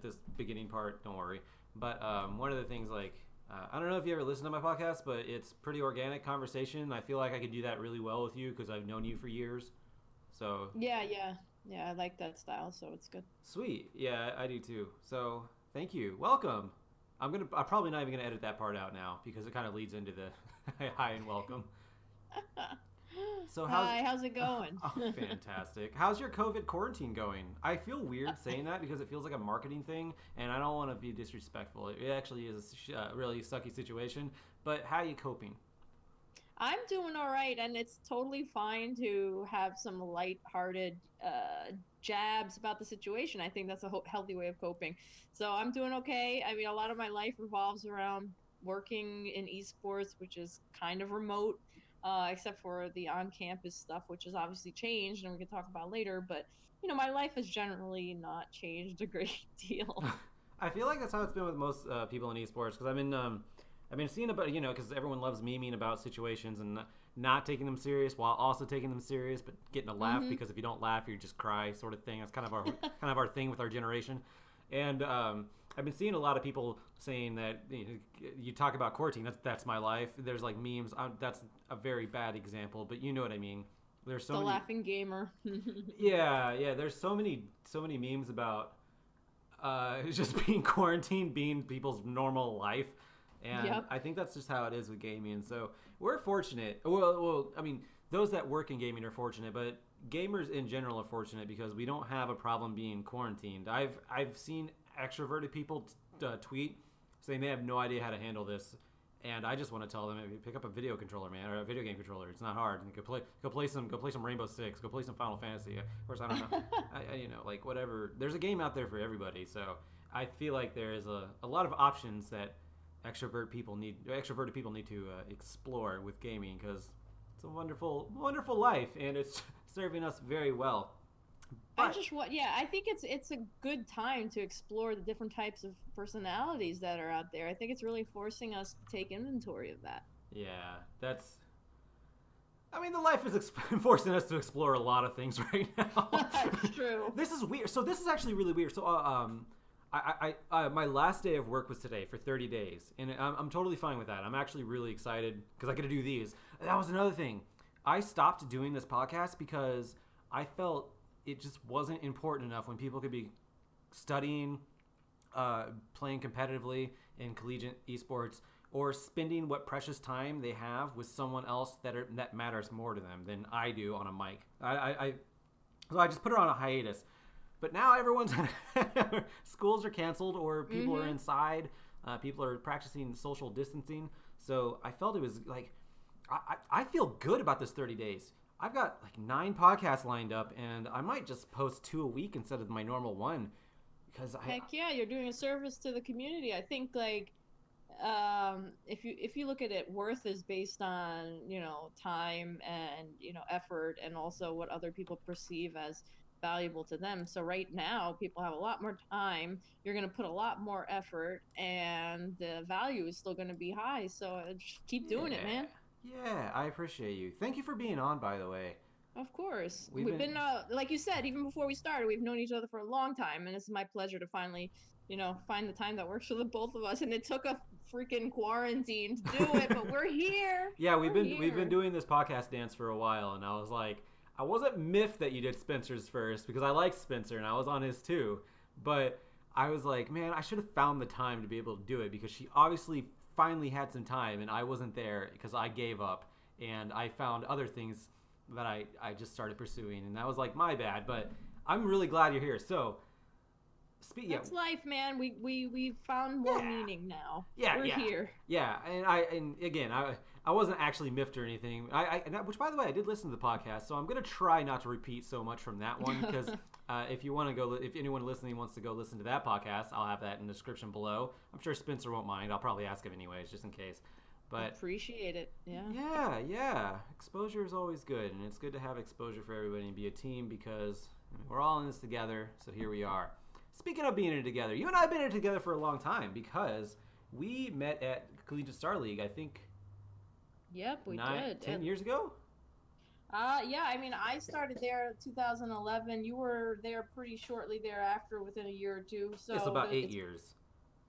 this beginning part. Don't worry. But one of the things, like, I don't know if you ever listen to my podcast, but it's pretty organic conversation. I feel like I could do that really well with you because I've known you for years. So Yeah, I like that style, so it's good. sweet. Yeah, I do too. So thank you. Welcome. I'm probably not even gonna edit that part out now because it kind of leads into the hi and welcome. So Hi, how's it going? oh, fantastic. How's your COVID quarantine going? I feel weird saying that because it feels like a marketing thing, and I don't want to be disrespectful. It actually is a really sucky situation. But how are you coping? I'm doing all right, and it's totally fine to have some lighthearted jabs about the situation. I think that's a healthy way of coping. So I'm doing okay. I mean, a lot of my life revolves around working in esports, which is kind of remote, except for the on-campus stuff, which has obviously changed, and we can talk about later. But my life has generally not changed a great deal. I feel like that's how it's been with most people in esports because I've been seeing about because everyone loves memeing about situations and not taking them serious while also taking them serious, but getting a laugh Hmm. because if you don't laugh, you just cry, sort of thing. That's kind of our thing with our generation, and I've been seeing a lot of people saying that you talk about quarantine. That's my life. There's like memes. That's a very bad example, but you know what I mean. There's so The many. laughing gamer. Yeah. There's so many memes about just being quarantined, being people's normal life. And Yep. I think that's just how it is with gaming. So we're fortunate. Well, I mean, those that work in gaming are fortunate, but gamers in general are fortunate because we don't have a problem being quarantined. I've seen extroverted people tweet saying they have no idea how to handle this, and I just want to tell them, pick up a video controller, man, or a video game controller. It's not hard. And go play some Rainbow Six, go play some Final Fantasy. Of course, I don't know, like whatever. There's a game out there for everybody. So I feel like there is a lot of options that extroverted people need to explore with gaming because it's a wonderful, wonderful life, and it's serving us very well. I But just want, yeah, I think it's a good time to explore the different types of personalities that are out there. I think it's really forcing us to take inventory of that. yeah, that's. I mean, the life is forcing us to explore a lot of things right now. That's true. This is weird. So this is actually really weird. So my last day of work was today for 30 days, and I'm totally fine with that. I'm actually really excited because I get to do these. That was another thing. I stopped doing this podcast because I felt it just wasn't important enough when people could be studying, playing competitively in collegiate esports, or spending what precious time they have with someone else that matters more to them than I do on a mic. So I just put it on a hiatus. But now everyone's schools are canceled or people are Hmm. inside. People are practicing social distancing. So I felt it was like I feel good about this 30 days. I've got like 9 podcasts lined up, and I might just post 2 a week instead of my normal one because Heck yeah, you're doing a service to the community. I think like if you look at it, worth is based on time and effort, and also what other people perceive as valuable to them. So right now, people have a lot more time. You're going to put a lot more effort, and the value is still going to be high. So just keep doing it, yeah, man. yeah, I appreciate you. Thank you for being on, by the way. Of course. We've We've been been, like you said, even before we started, we've known each other for a long time. And it's my pleasure to finally, find the time that works for the both of us. And it took a freaking quarantine to do it, but we're here. Yeah, we've We're been here. doing this podcast dance for a while, and I was like, I wasn't miffed that you did Spencer's first because I like Spencer and I was on his too, but I was like, man, I should have found the time to be able to do it because she obviously finally had some time and I wasn't there because I gave up and I found other things that I just started pursuing, and that was like my bad, but I'm really glad you're here. So, yeah, That's life, man. We found more yeah. meaning now. Yeah, We're yeah, here. yeah. And again, I wasn't actually miffed or anything. Which by the way, I did listen to the podcast, so I'm gonna try not to repeat so much from that one because if you want to go, if anyone listening wants to go listen to that podcast, I'll have that in the description below. I'm sure Spencer won't mind. I'll probably ask him anyways, just in case. But Appreciate it. Yeah. yeah, exposure is always good, and it's good to have exposure for everybody and be a team because we're all in this together. So here we are. Speaking of being in it together, you and I have been in it together for a long time because we met at Collegiate Star League, I think Yep, we nine, did. 10 years ago. Yeah, I mean, I started there 2011. You were there pretty shortly thereafter, within a year or two. It's So about eight it's years.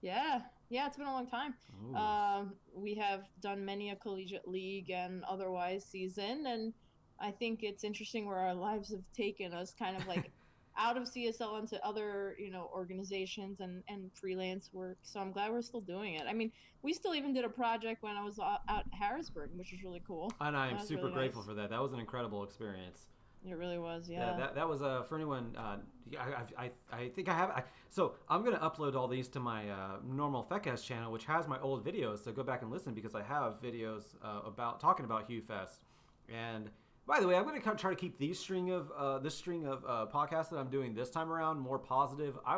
yeah, yeah, it's been a long time. Ooh. We have done many a collegiate league and otherwise season, and I think it's interesting where our lives have taken us, kind of like out of CSL into other, organizations and freelance work. So I'm glad we're still doing it. I mean, we still even did a project when I was out at Harrisburg, which was really cool. And I am That was super really grateful nice. for that. That was an incredible experience. It really was, Yeah, yeah. that was for anyone. I think I have. So I'm gonna upload all these to my normal Fecast channel, which has my old videos. So go back and listen because I have videos about talking about Hugh Fest. And by the way, I'm gonna try to keep this string of podcasts that I'm doing this time around more positive. I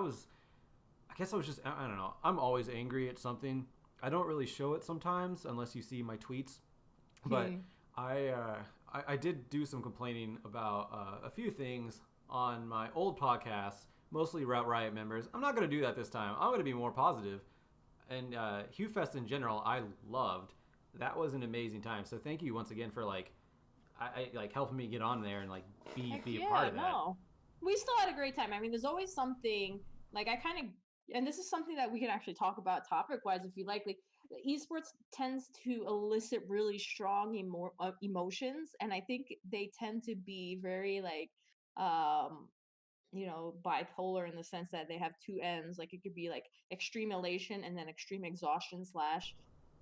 guess I was just, I don't know. I'm always angry at something. I don't really show it sometimes unless you see my tweets, but Hmm. I uh, I did do some complaining about a few things on my old podcast, mostly Route Riot members. I'm not going to do that this time. I'm going to be more positive. And Hugh Fest in general, I loved. That was an amazing time. So thank you once again for like helping me get on there and like Heck be a part yeah, of that. no. We still had a great time. I mean, there's always something like I kind of, and this is something that we can actually talk about topic wise if you like. Like, esports tends to elicit really strong emotions, and I think they tend to be very like, um, bipolar in the sense that they have two ends. Like, it could be like extreme elation and then extreme exhaustion slash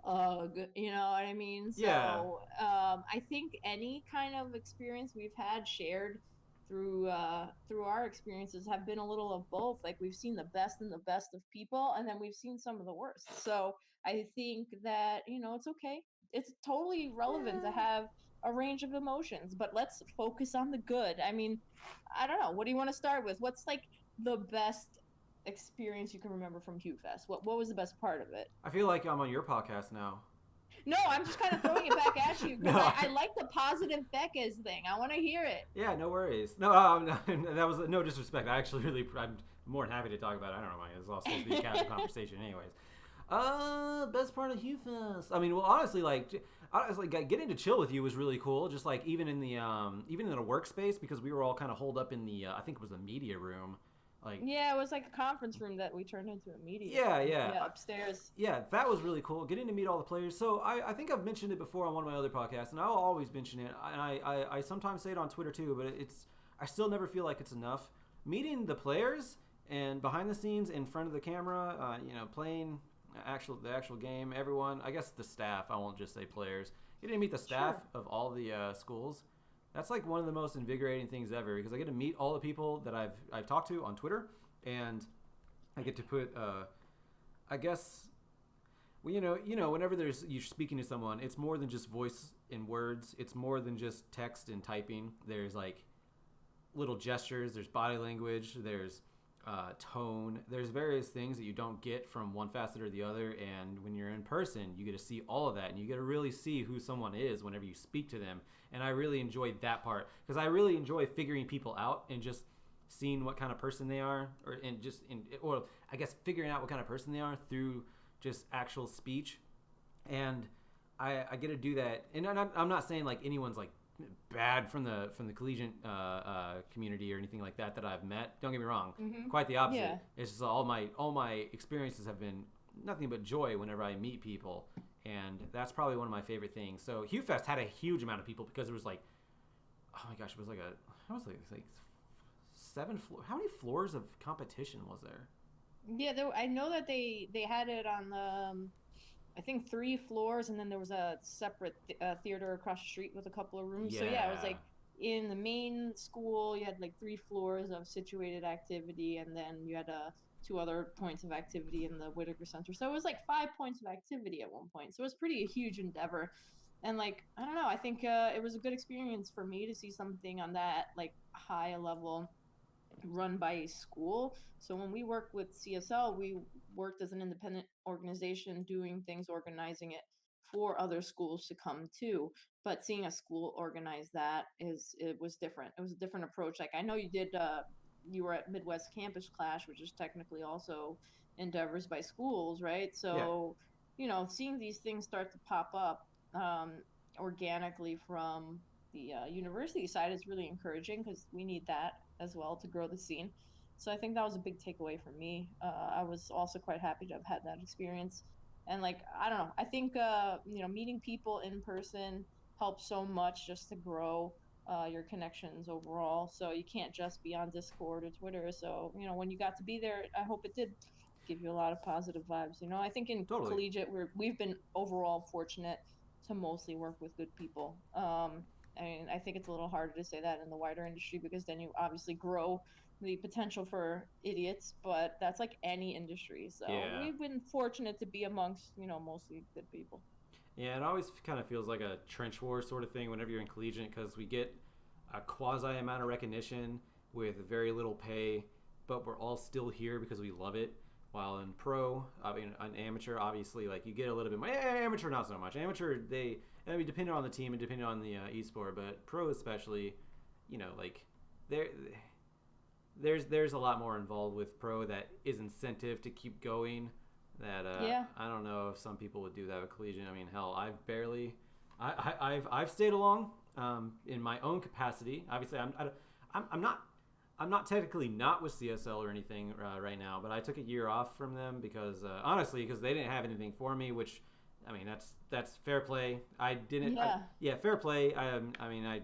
ugh, you know what I mean? Yeah, So I think any kind of experience we've had shared through our experiences have been a little of both. Like, we've seen the best and the best of people, and then we've seen some of the worst. So I think that, it's okay. It's totally relevant to yeah. have a range of emotions, but let's focus on the good. I mean, I don't know. What do you want to start with? What's like the best experience you can remember from Hugh Fest? What was the best part of it? I feel like I'm on your podcast now. No, I'm just kind of throwing it back at you because No, I like the positive Fekes thing. I want to hear it. yeah, no worries. No, that was no disrespect. I actually really, I'm more than happy to talk about it. I don't know, it's all supposed to be a casual conversation, anyways. Best part of Hugh Fest. I mean, well, honestly, getting to chill with you was really cool. Just like even in a workspace because we were all kind of holed up in the I think it was the media room, like Yeah, it was like a conference room that we turned into a media yeah, room. yeah. Yeah, upstairs. Yeah, that was really cool. Getting to meet all the players. So I think I've mentioned it before on one of my other podcasts, and I'll always mention it. And I sometimes say it on Twitter too, but I still never feel like it's enough. Meeting the players and behind the scenes, in front of the camera, playing the actual game. Everyone, I guess the staff. I won't just say players. Getting to meet the staff Sure. of all the schools. That's like one of the most invigorating things ever because I get to meet all the people that I've talked to on Twitter, and I get to put I guess well, whenever you're speaking to someone, it's more than just voice and words. It's more than just text and typing. There's like little gestures. There's body language. There's tone. There's various things that you don't get from one facet or the other. And when you're in person, you get to see all of that, and you get to really see who someone is whenever you speak to them. And I really enjoyed that part because I really enjoy figuring people out and just seeing what kind of person they are, or I guess figuring out what kind of person they are through just actual speech. And I get to do that. And I'm not saying like anyone's like bad from the collegiate community or anything like that I've met. Don't get me wrong. Mm-hmm. Quite the opposite. Yeah. It's just all my experiences have been nothing but joy whenever I meet people, and that's probably one of my favorite things. So Hugh Fest had a huge amount of people because it was like, oh my gosh, it was like like seven floor. How many floors of competition was there? Yeah, I know that they had it on the I think 3 floors, and then there was a separate theater across the street with a couple of rooms. So yeah, it was Yeah, like in the main school, you had like 3 floors of situated activity, and then you had two other points of activity in the Whitaker Center. So it was like 5 points of activity at one point. So it was pretty a huge endeavor. And like, I don't know, I think it was a good experience for me to see something on that like high level run by a school. So when we worked with CSL, we worked as an independent organization doing things, organizing it for other schools to come to. But seeing a school organize that it was different. It was a different approach. Like, I know you were at Midwest Campus Clash, which is technically also endeavors by schools, right? yeah. So, seeing these things start to pop up organically from the university side is really encouraging because we need that as well to grow the scene. So I think that was a big takeaway for me. I was also quite happy to have had that experience. And like, I don't know, I think meeting people in person helps so much just to grow your connections overall. So you can't just be on Discord or Twitter. So when you got to be there, I hope it did give you a lot of positive vibes. I think in Totally. collegiate we've been overall fortunate to mostly work with good people. I think it's a little harder to say that in the wider industry because then you obviously grow the potential for idiots, but that's like any industry. So Yeah. we've been fortunate to be amongst, mostly good people. Yeah, it always kind of feels like a trench war sort of thing whenever you're in collegiate because we get a quasi amount of recognition with very little pay, but we're all still here because we love it. While in pro, I mean, an amateur, obviously, like you get a little bit more. Amateur, not so much. Amateur, I mean, depending on the team and depending on the esport, but pro especially, like there, there's a lot more involved with pro that is incentive to keep going. That Yeah. I don't know if some people would do that with collegiate. I mean, hell, I've stayed along in my own capacity. Obviously, I'm not technically not with CSL or anything right now, but I took a year off from them because honestly, because they didn't have anything for me, which I mean that's fair play. I didn't. Yeah. Yeah, fair play. I mean I.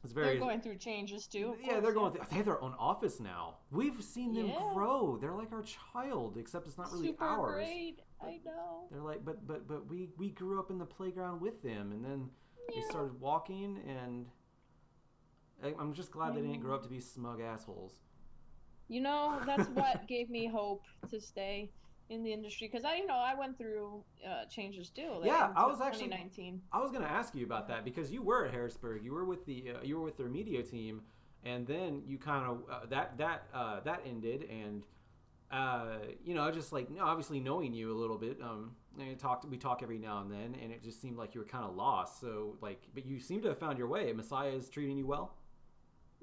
It's They're very. going through changes too, of Yeah, course. they're Yeah. going. They have their own office now. We've seen them Yeah. grow. They're like our child, except it's not really Super ours. great. But I know. they're like, but we grew up in the playground with them, and then we Yeah. started walking, and I'm just glad they didn't grow up to be smug assholes. That's what gave me hope to stay in the industry because I went through changes too, like Yeah, in I was actually 2019. I was gonna ask you about that because you were at Harrisburg. You were with their media team, and then you kind of that ended, and just like obviously knowing you a little bit, and we talk every now and then, and it just seemed like you were kind of lost. So like, but you seem to have found your way. Messiah is treating you well.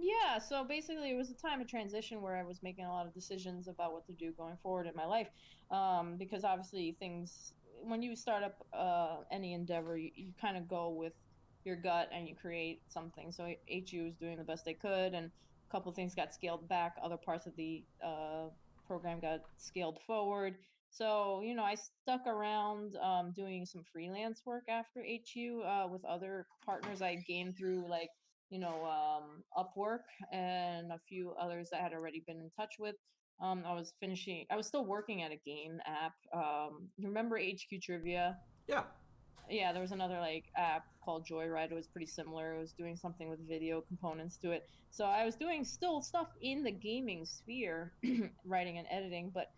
Yeah, so basically, it was a time of transition where I was making a lot of decisions about what to do going forward in my life. Because obviously, when you start up any endeavor, you kind of go with your gut and you create something. So HU was doing the best they could, and a couple of things got scaled back. Other parts of the program got scaled forward. So, I stuck around doing some freelance work after HU with other partners I gained through like Upwork and a few others that I had already been in touch with. I was still working at a game app. You remember HQ Trivia? Yeah. Yeah, there was another like app called Joyride. It was pretty similar. It was doing something with video components to it. So I was doing still stuff in the gaming sphere, writing and editing. But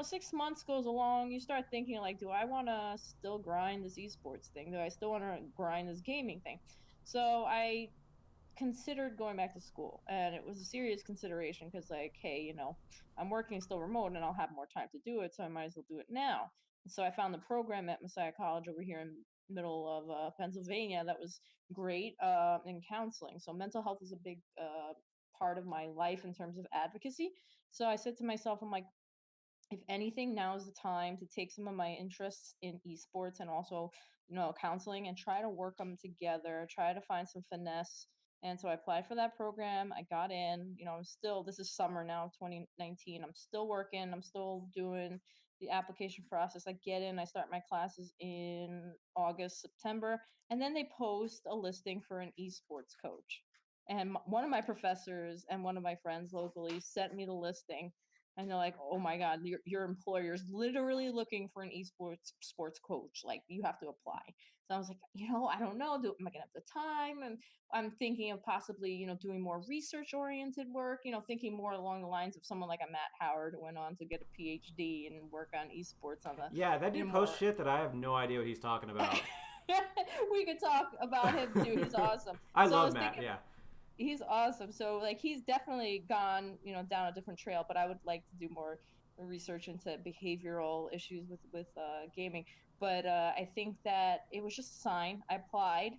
6 months goes along. You start thinking like, do I want to still grind this esports thing? Do I still want to grind this gaming thing? So I considered going back to school, and it was a serious consideration because like, hey, I'm working still remote and I'll have more time to do it, so I might as well do it now. And so I found the program at Messiah College over here in middle of Pennsylvania that was great in counseling. So mental health is a big part of my life in terms of advocacy. So I said to myself, I'm like, if anything, now is the time to take some of my interests in esports and also, counseling and try to work them together, try to find some finesse. And so I applied for that program. I got in. This is summer now, 2019. I'm still working. I'm still doing the application process. I get in, I start my classes in August, September, and then they post a listing for an esports coach. And one of my professors and one of my friends locally sent me the listing, and they're like, "Oh my God, your employer is literally looking for an sports coach. Like, you have to apply." So I was like, I don't know. Am I gonna have the time? And I'm thinking of possibly, doing more research oriented work. Thinking more along the lines of someone like a Matt Howard who went on to get a PhD and work on esports on the, Yeah, that dude posts more. shit that I have no idea what he's talking about. We could talk about him too. He's awesome. I So I love was Matt. thinking Yeah. he's awesome. So like he's definitely gone, down a different trail, but I would like to do more research into behavioral issues with gaming. But I think that it was just a sign. I applied.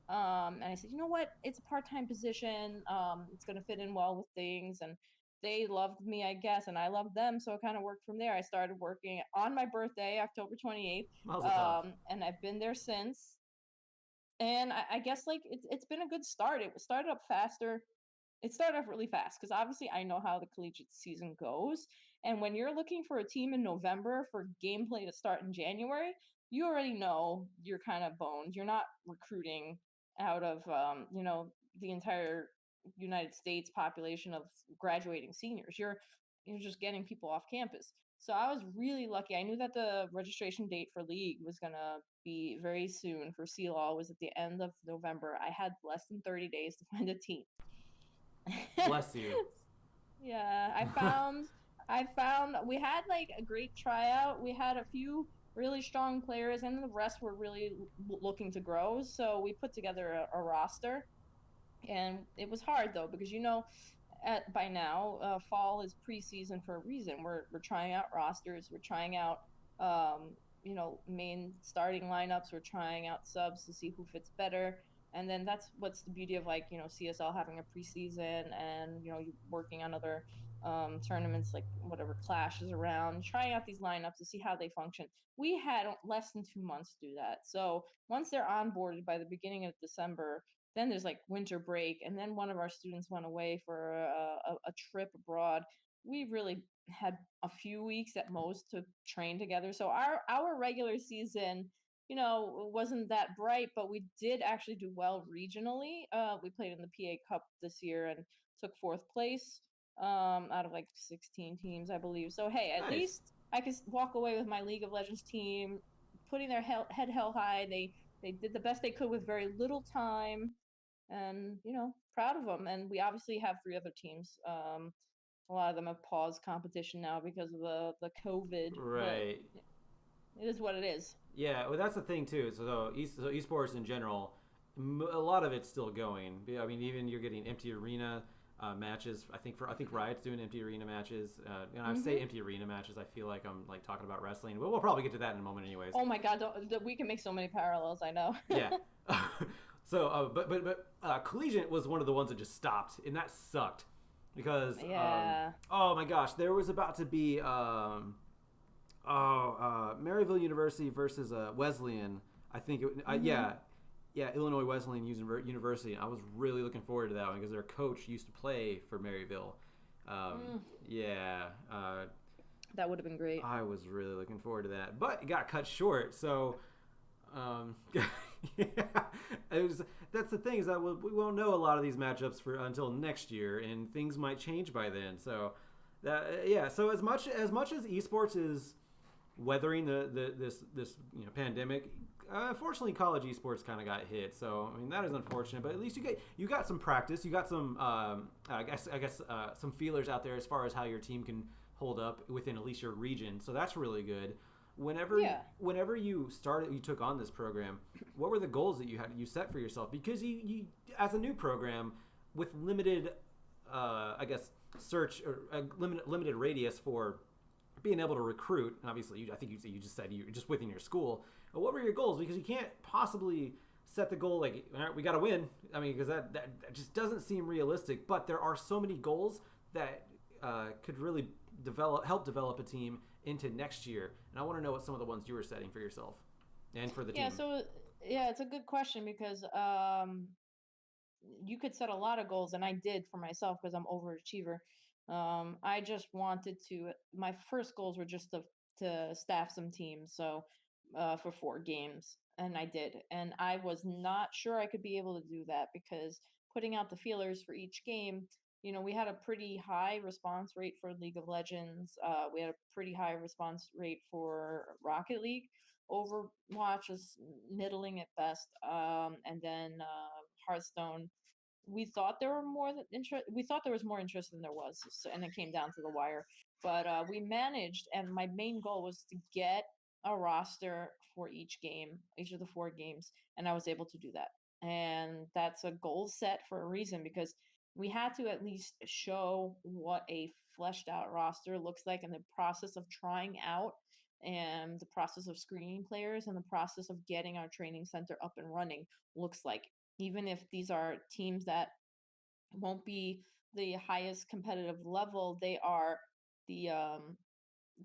And I said, you know what? It's a part-time position. It's going to fit in well with things, and they loved me, I guess, and I loved them. So it kind of worked from there. I started working on my birthday, October 28th. Mazel tov. And I've been there since. And I guess like it's been a good start. It started up faster. It started off really fast because obviously I know how the collegiate season goes. And when you're looking for a team in November for gameplay to start in January, you already know you're kind of boned. You're not recruiting out of the entire United States population of graduating seniors. You're just getting people off campus. So I was really lucky. I knew that the registration date for league was gonna be very soon. For CLAW was at the end of November. I had less than 30 days to find a team. Bless you. Yeah, I found we had like a great tryout. We had a few really strong players and the rest were really looking to grow. So we put together a roster, and it was hard though because by now fall is preseason for a reason. We're trying out rosters, we're trying out main starting lineups, we're trying out subs to see who fits better. And then that's what's the beauty of like CSL having a preseason, and you working on other tournaments like whatever clashes around, trying out these lineups to see how they function. We had less than 2 months to do that. So once they're onboarded by the beginning of December, then there's like winter break, and then one of our students went away for a trip abroad. We really had a few weeks at most to train together. So our regular season, wasn't that bright, but we did actually do well regionally. We played in the PA Cup this year and took fourth place out of like 16 teams, I believe. So hey, at Nice. least I could walk away with my League of Legends team putting their head held high. They did the best they could with very little time, and proud of them. And we obviously have three other teams. A lot of them have paused competition now because of the COVID, but Right. it is what it is. Yeah, well, that's the thing too. So esports in general, a lot of it's still going. I mean, even you're getting empty arena matches. I think Riot's doing empty arena matches. And I say Hmm. empty arena matches. I feel like I'm like talking about wrestling. But we'll probably get to that in a moment, anyways. Oh my God, we can make so many parallels. I know. Yeah. But Collegiate was one of the ones that just stopped, and that sucked because Yeah. oh my gosh, there was about to be Maryville University versus Wesleyan. I think Hmm. yeah, Illinois Wesleyan University. I was really looking forward to that one because their coach used to play for Maryville. Um, Mm, yeah, that would have been great. I was really looking forward to that, but it got cut short. So yeah, it was, that's the thing is that we won't know a lot of these matchups for until next year, and things might change by then. So that yeah. So as much as esports is weathering this pandemic. Unfortunately, college esports kind of got hit, so I mean that is unfortunate. But at least you got some practice, you got some I guess some feelers out there as far as how your team can hold up within at least your region. So that's really good. Whenever Yeah. whenever you took on this program, what were the goals that you set for yourself? Because you as a new program with limited, I guess search or limited radius for being able to recruit, and obviously, I think you just said you're just within your school. But what were your goals? Because you can't possibly set the goal like, all right, we got to win. I mean, because that just doesn't seem realistic. But there are so many goals that could really help develop a team into next year. And I want to know what some of the ones you were setting for yourself and for the Yeah. team. So yeah, it's a good question because you could set a lot of goals, and I did for myself because I'm overachiever. I just wanted to. My first goals were just to staff some teams, so for 4 games, and I did. And I was not sure I could be able to do that because putting out the feelers for each game, we had a pretty high response rate for League of Legends. We had a pretty high response rate for Rocket League. Overwatch was middling at best, and then Hearthstone. We thought there was more interest than there was, so, and it came down to the wire. But we managed, and my main goal was to get a roster for each of the 4 games, and I was able to do that. And that's a goal set for a reason because we had to at least show what a fleshed out roster looks like in the process of trying out, and the process of screening players, and the process of getting our training center up and running looks like. Even if these are teams that won't be the highest competitive level, they are the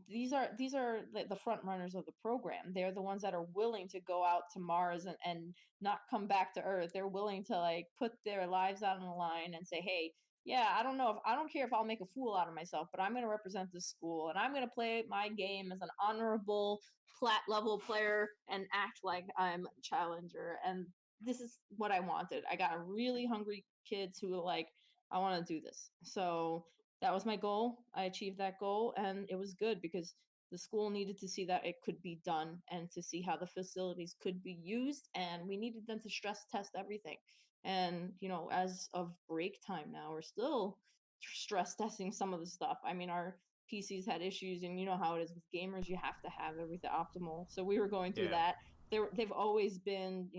these are the front runners of the program. They're the ones that are willing to go out to Mars and not come back to Earth. They're willing to like put their lives out on the line and say, hey, yeah, I don't care if I'll make a fool out of myself, but I'm going to represent this school and I'm going to play my game as an honorable plat level player and act like I'm a challenger. And this is what I wanted. I got really hungry kids who were like, I want to do this. So that was my goal. I achieved that goal, and it was good because the school needed to see that it could be done and to see how the facilities could be used, and we needed them to stress test everything. And as of break time now, we're still stress testing some of the stuff. I mean, our PCs had issues, and you know how it is with gamers, you have to have everything optimal. So we were going through Yeah. that. They've always been,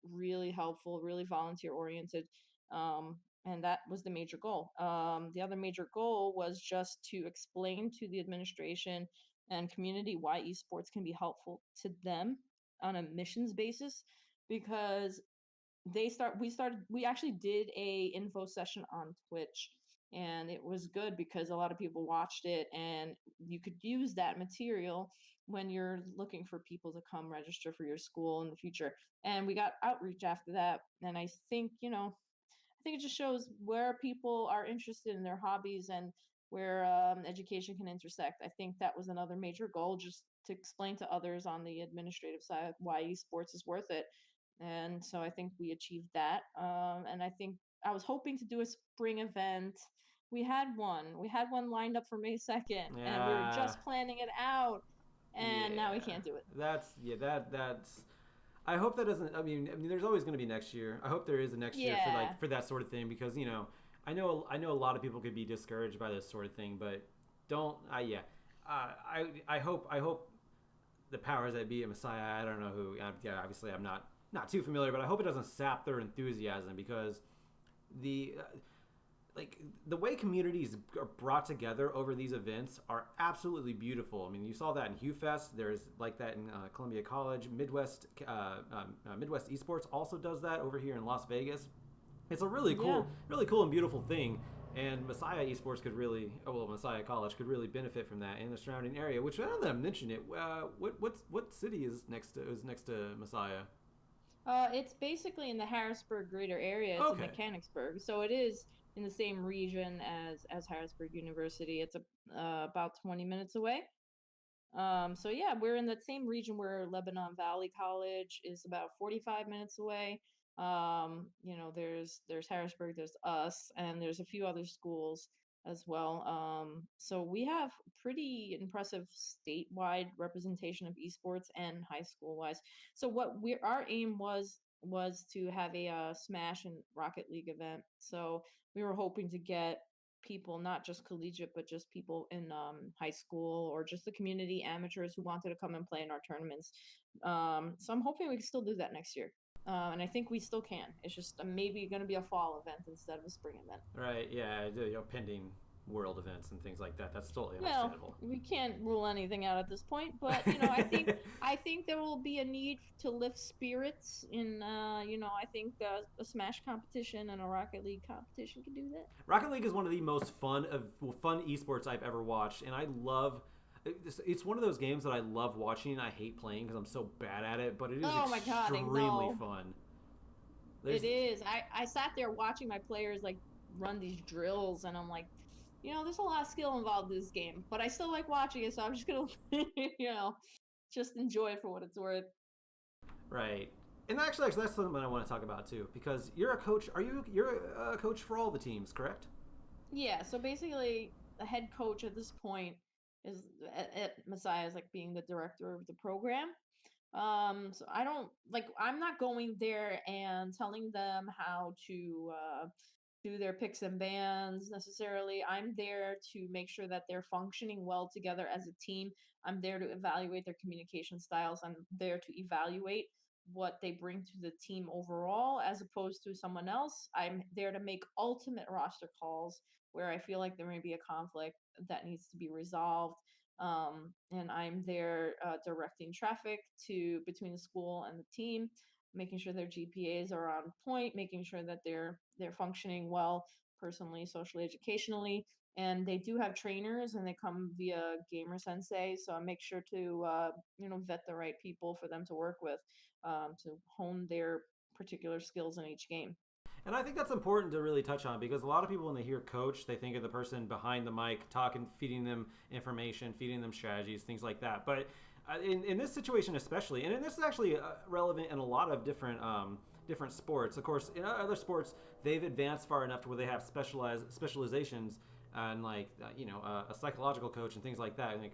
really helpful, really volunteer oriented. And that was the major goal. The other major goal was just to explain to the administration and community why esports can be helpful to them on a missions basis, because we actually did a info session on Twitch, and it was good because a lot of people watched it, and you could use that material when you're looking for people to come register for your school in the future. And we got outreach after that, and I think it just shows where people are interested in their hobbies and where education can intersect. I think that was another major goal, just to explain to others on the administrative side why esports is worth it. And so I think we achieved that. And I think I was hoping to do a spring event. We had one lined up for May 2nd, and we were Yeah. just planning it out. And now we Yeah. can't do it. That's. I hope that doesn't. I mean, there's always going to be next year. I hope there is a next year for Yeah. like for that sort of thing because I know a lot of people could be discouraged by this sort of thing, but don't. Yeah. I hope the powers that be at Messiah. I don't know who. Yeah, obviously I'm not too familiar, but I hope it doesn't sap their enthusiasm because the like the way communities are brought together over these events are absolutely beautiful. I mean, you saw that in Hugh Fest. There's like that in Columbia College. Midwest Esports also does that over here in Las Vegas. It's a Yeah. really cool and beautiful thing. And Messiah Esports could really, Messiah College could really benefit from that in the surrounding area. Which I don't know that I mentioned it. What city is next to Messiah? It's basically in the Harrisburg greater area. It's in Okay. Mechanicsburg, so it is in the same region as Harrisburg University. It's about 20 minutes away. So yeah, we're in that same region where Lebanon Valley College is about 45 minutes away. There's Harrisburg, there's us, and there's a few other schools as well. So we have pretty impressive statewide representation of esports and high school wise. So our aim was to have a Smash and Rocket League event. So we were hoping to get people, not just collegiate, but just people in high school or just the community amateurs who wanted to come and play in our tournaments. So I'm hoping we can still do that next year. And I think we still can. It's just maybe going to be a fall event instead of a spring event. Right. Yeah. Pending world events and things like that. That's totally Well, understandable. we can't rule anything out at this point, but I think there will be a need to lift spirits in I think a Smash competition and a Rocket League competition can do that. Rocket League is one of the most fun esports I've ever watched, and I love. It's one of those games that I love watching. And I hate playing because I'm so bad at it, but it is Oh my god, I extremely know. fun. There's It is. I sat there watching my players like run these drills, and I'm like, there's a lot of skill involved in this game, but I still like watching it, so I'm just gonna, just enjoy it for what it's worth. right, and actually, that's something I want to talk about too because you're a coach. You're a coach for all the teams, correct? Yeah. So basically, the head coach at this point is at Messiah is like being the director of the program. So I don't like. I'm not going there and telling them how to do their picks and bans necessarily. I'm there to make sure that they're functioning well together as a team. I'm there to evaluate their communication styles. I'm there to evaluate what they bring to the team overall as opposed to someone else. I'm there to make ultimate roster calls where I feel like there may be a conflict that needs to be resolved. And I'm there directing traffic to between the school and the team, making sure their GPAs are on point, making sure that they're functioning well personally, socially, educationally. and they do have trainers, and they come via Gamer Sensei. So I make sure to vet the right people for them to work with, to hone their particular skills in each game. And I think that's important to really touch on because a lot of people, when they hear coach, they think of the person behind the mic talking, feeding them information, feeding them strategies, things like that. But in this situation, especially, and this is actually relevant in a lot of different sports. Of course, in other sports, they've advanced far enough to where they have specializations and a psychological coach and things like that. And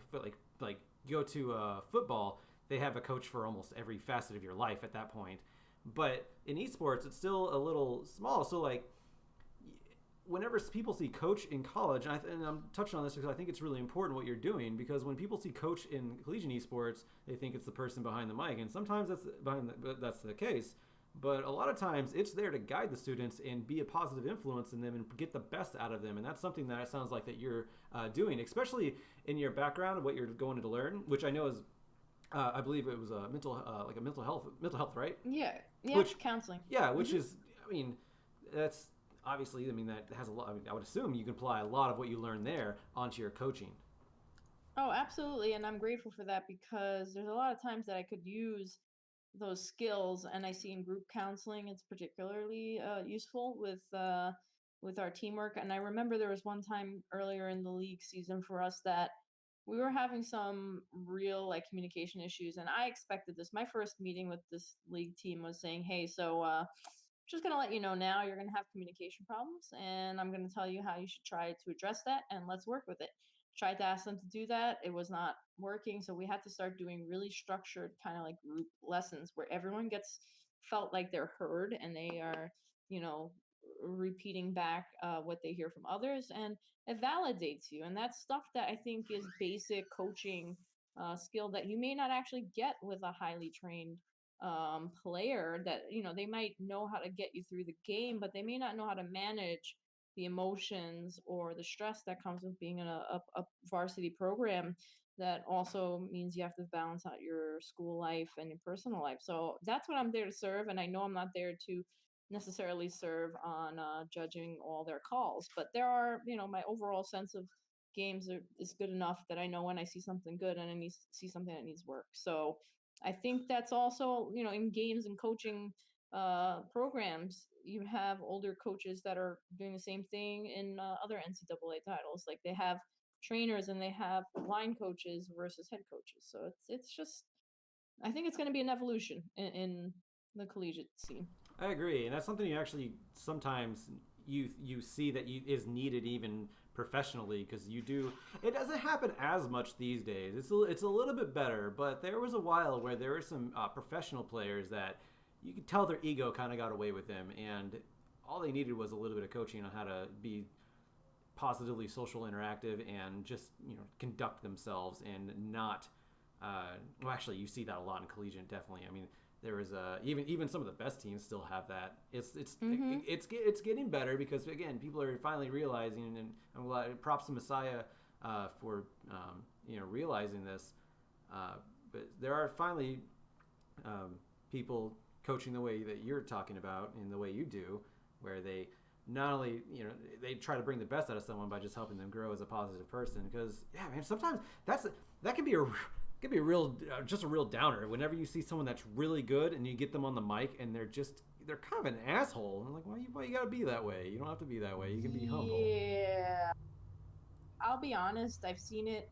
like go to football, they have a coach for almost every facet of your life at that point. But in esports, it's still a little small. So like, whenever people see coach in college, and I'm touching on this because I think it's really important what you're doing, because when people see coach in collegiate esports, they think it's the person behind the mic, and sometimes that's the case. But a lot of times, it's there to guide the students and be a positive influence in them and get the best out of them. And that's something that it sounds like that you're doing, especially in your background of what you're going to learn, which I know is I believe it was a mental health, right? Yeah, yeah, Which, counseling. yeah, which is, I mean, that's obviously, I mean, that has a lot. I mean, I would assume you can apply a lot of what you learn there onto your coaching. Oh, absolutely. And I'm grateful for that because there's a lot of times that I could use those skills, and I see in group counseling it's particularly useful with our teamwork. And I remember there was one time earlier in the league season for us that we were having some real like communication issues, and I expected this. My first meeting with this league team was saying, "Hey, so just gonna let you know now you're gonna have communication problems, and I'm gonna tell you how you should try to address that, and let's work with it." Tried to ask them to do that, it was not working, so we had to start doing really structured kind of like group lessons where everyone gets felt like they're heard, and they are, you know, repeating back what they hear from others, and it validates you. And that's stuff that I think is basic coaching skill that you may not actually get with a highly trained player. That, they might know how to get you through the game, but they may not know how to manage the emotions or the stress that comes with being in a varsity program. That also means you have to balance out your school life and your personal life. So that's what I'm there to serve. And I know I'm not there to necessarily serve on judging all their calls, but there are, my overall sense of is good enough that I know when I see something good and I need see something that needs work. So I think that's also, in games and coaching programs, you have older coaches that are doing the same thing in other NCAA titles. Like they have trainers and they have line coaches versus head coaches. So it's just, I think it's going to be an evolution in the collegiate scene. I agree, and that's something you actually sometimes you see that is needed even professionally because you do. It doesn't happen as much these days. It's a little bit better, but there was a while where there were some professional players that you could tell their ego kind of got away with them, and all they needed was a little bit of coaching on how to be positively social interactive and just conduct themselves and not well, actually you see that a lot in collegiate, definitely. I mean, there was even some of the best teams still have that. Mm-hmm. It's getting better because again people are finally realizing, and I'm glad, props to Messiah for realizing this, but there are finally people coaching the way that you're talking about in the way you do, where they not only they try to bring the best out of someone by just helping them grow as a positive person. Because yeah, man, sometimes that can be a real just a real downer whenever you see someone that's really good and you get them on the mic and they're kind of an asshole. I'm like, why you gotta be that way? You don't have to be that way. You can be humble. Yeah, I'll be honest. I've seen it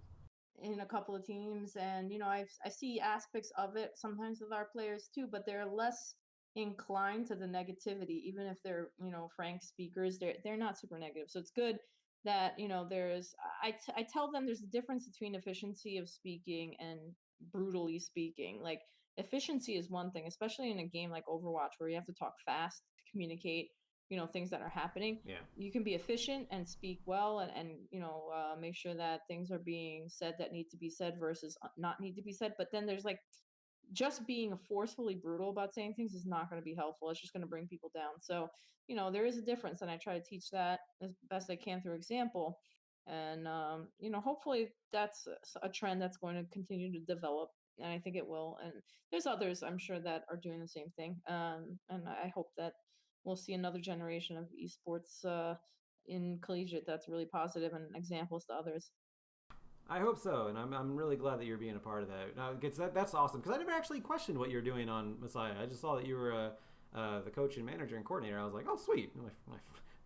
in a couple of teams, and I see aspects of it sometimes with our players too, but they're less inclined to the negativity. Even if they're frank speakers, they're not super negative. So it's good that there's I tell them there's a difference between efficiency of speaking and brutally speaking. Like, efficiency is one thing, especially in a game like Overwatch where you have to talk fast to communicate things that are happening. Yeah. You can be efficient and speak well, and make sure that things are being said that need to be said versus not need to be said. But then there's like, just being forcefully brutal about saying things is not going to be helpful. It's just going to bring people down. So there is a difference, and I try to teach that as best I can through example. And hopefully that's a trend that's going to continue to develop, and I think it will. And there's others, I'm sure, that are doing the same thing. And I hope that we'll see another generation of esports in collegiate that's really positive and examples to others. I hope so, and I'm really glad that you're being a part of that. Now, that's awesome because I never actually questioned what you're doing on Messiah. I just saw that you were the coach and manager and coordinator. I was like, oh sweet,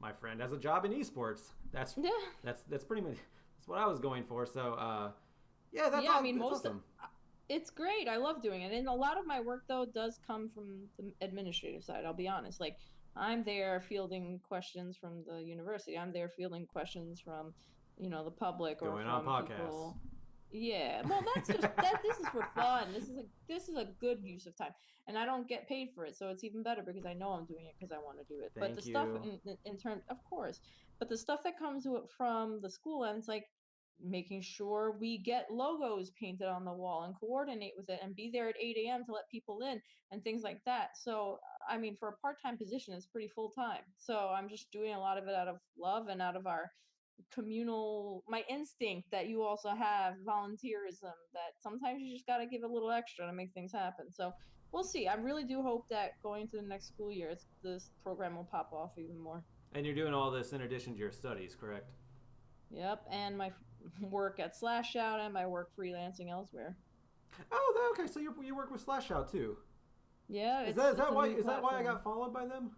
my friend has a job in esports. That's Yeah. that's pretty much that's what I was going for. So yeah, that's Yeah, I mean, that's most awesome. it's great. I love doing it. And a lot of my work though does come from the administrative side, I'll be honest. Like I'm there fielding questions from the university. I'm there fielding questions from, the public or Going on from podcasts. people. Yeah. Well, that's just that this is for fun. This is a good use of time. And I don't get paid for it, so it's even better because I know I'm doing it because I want to do it. But the Thank stuff you. in terms, of course, but the stuff that comes from the school, and it's like making sure we get logos painted on the wall and coordinate with it and be there at 8 a.m. to let people in and things like that. So, I mean, for a part time position, it's pretty full time. So, I'm just doing a lot of it out of love and out of our communal, my instinct that you also have, volunteerism, that sometimes you just got to give a little extra to make things happen. So, we'll see. I really do hope that going to the next school year, this program will pop off even more. And you're doing all this in addition to your studies, correct? Yep. And my work at Slash Out and my work freelancing elsewhere. Oh, okay. So you work with Slash Out too. Yeah, Is it's that a why new is that why I platform. got followed by them?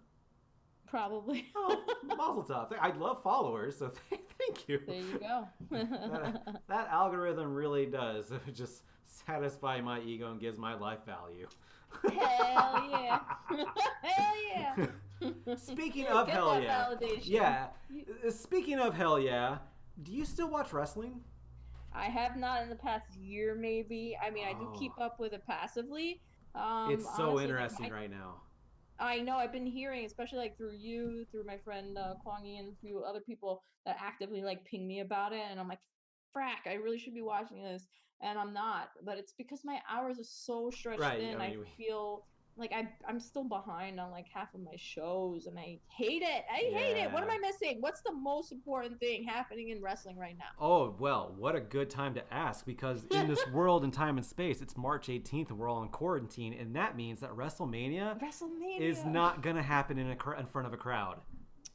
Probably. Oh, Mazel tov. I love followers, so thank you. There you go. That algorithm really does just satisfy my ego and gives my life value. Hell yeah. Hell yeah. Speaking of Get hell that yeah. validation. Yeah. Speaking of hell yeah, do you still watch wrestling? I have not in the past year, maybe. I mean, I do keep Oh, up with it passively. it's so Honestly, like interesting right now. I know I've been hearing, especially like through you, through my friend Kwang Yi, and a few other people that actively like ping me about it, and I'm like, frack, I really should be watching this, and I'm not. But it's because my hours are so stretched Right. thin. I I mean, feel like I'm still behind on like half of my shows, and I hate it. I hate it. What am yeah. I missing? What's the most important thing happening in wrestling right now? Oh, well, what a good time to ask because in this world and time and space, it's March 18th and we're all in quarantine, and that means that WrestleMania is WrestleMania. not going to happen in front of a crowd.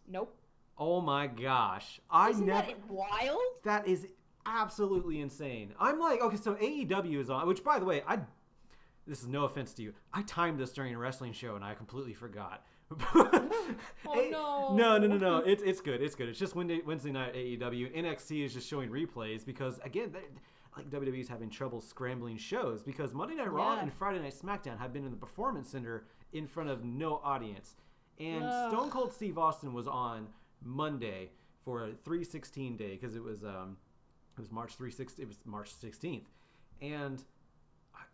Nope. Oh my gosh. Isn't that wild? That is absolutely insane. I'm like, okay, so AEW is on, which by the way, this is no offense to you. I timed this during a wrestling show and I completely forgot. Oh No, no, no. no, no. It's good. It's good. It's just Wednesday night AEW. NXT is just showing replays because again, like WWE is having trouble scrambling shows because Monday Night Raw Yeah. and Friday Night SmackDown have been in the Performance Center in front of no audience. And Ugh. Stone Cold Steve Austin was on Monday for a 316 day because it was March 16th, and